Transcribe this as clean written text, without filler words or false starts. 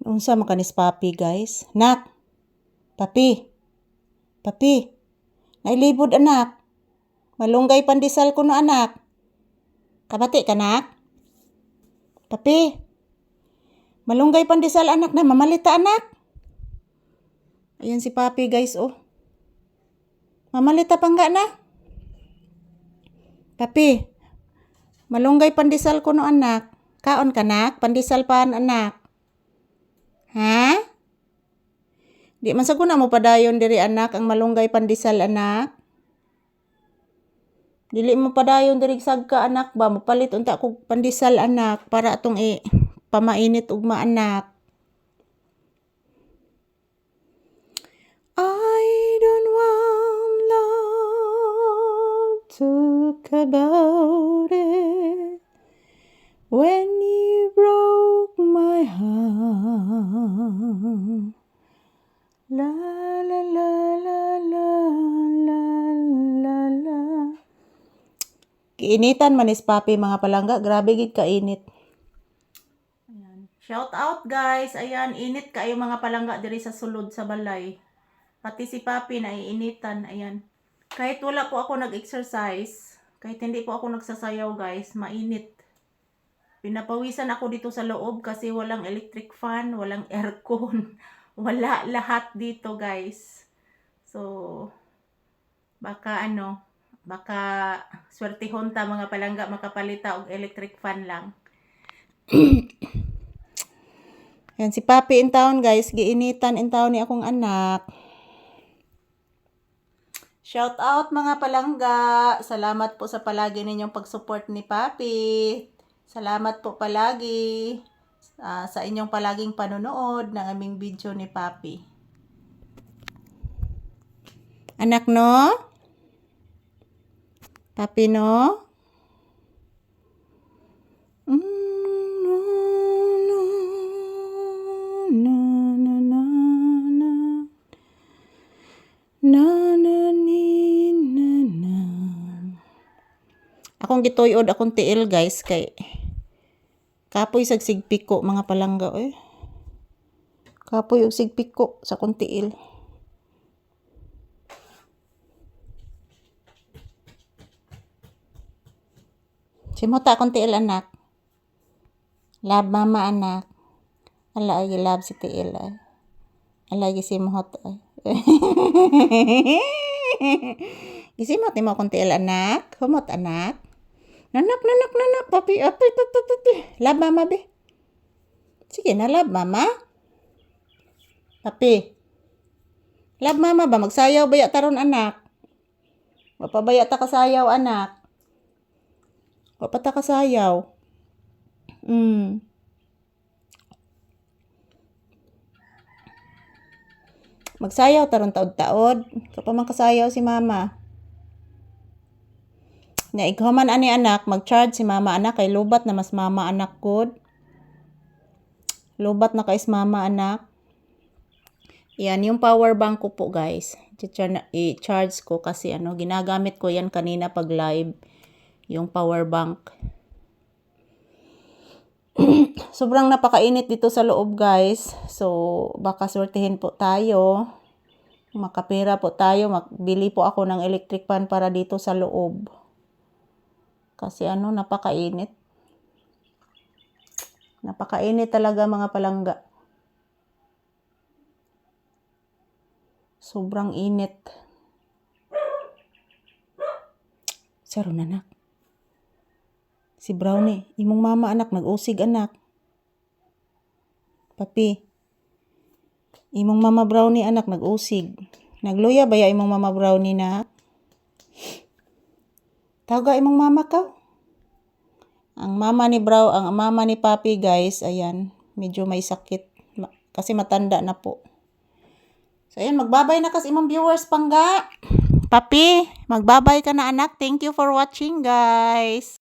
Unsa makanis papi guys? Nak. Papi. Papi. Nailibod anak. Malunggay pandesal ko no anak. Kabati ka nak? Papi. Malunggay pandesal anak na mamalita anak. Ayan si papi guys oh. Mamalita pa nga na. Papi. Malunggay pandesal ko no anak. Kaon ka nak? Pandesal pan anak. Ha? Di man saguna mo padayon diri anak ang malunggay pandesal anak. Dili mo padayon diri sagka anak ba mapalit unta kog pandesal anak para atong pamainit ugma anak. I don't want love to talk about it when you broke my heart. La la la la la la la la. Kiinitan manis papi mga palangga, grabe gid kainit. Ayan. Shout out guys, ayan init kayo mga palangga diri sa sulod sa balay. Pati si papi naiinitan, ayan. Kahit wala po ako nag-exercise, kahit hindi po ako nagsasayaw guys, mainit. Pinapawisan ako dito sa loob kasi walang electric fan, walang aircon. Wala lahat dito guys. So, baka swertihon ta mga palangga makapalita og electric fan lang. Yan si papi in town guys, giinitan in town ni akong anak. Shout out mga palangga. Salamat po sa palagi ninyong pag-support ni papi. Salamat po palagi. Sa inyong palaging panonood ng aming video ni papi. Anak no? Papi no? No, no, no, no, no, no. Na, na, ni, na, na. Akong gituyod akong tiil guys kay kapoy sa sigpiko mga palangga eh. Kapoy og sigpiko sa kuntiil. Simuta akong tiil anak. Love mama anak. Ala ay love si tiil ay. Ala ay simuhot ay. Gisimot ni mo akong tiil anak. Humot anak. Nanak, papi, papi. Love mama, be. Sige na, love mama. Papi. Love mama ba? Magsayaw baya taron, anak. Wapabaya ta kasayaw, anak. Wapata kasayaw. Magsayaw taron taod-taod. Kapag kasayaw si mama. Na ighuman ani anak, mag-charge si mama anak kay lubat na mas mama anak good. Lubat na kay mama anak. Yan yung power bank ko po guys. I-charge ko kasi ginagamit ko yan kanina pag live. Yung power bank. Sobrang napakainit dito sa loob guys. So baka swertihin po tayo. Makapera po tayo. Magbili po ako ng electric fan para dito sa loob. Kasi napakainit. Napakainit talaga mga palangga. Sobrang init. Saro na anak. Si Brownie, imong mama anak, nag-usig anak. Papi. Imong mama Brownie anak, nag-usig. Nagluya ba ya imong mama Brownie na? Taga imong mama ka. Ang mama ni papi guys, ayan, medyo may sakit kasi matanda na po. So ayan, magbabay na kasi imong viewers pangga. Papi, magbabay ka na anak. Thank you for watching guys.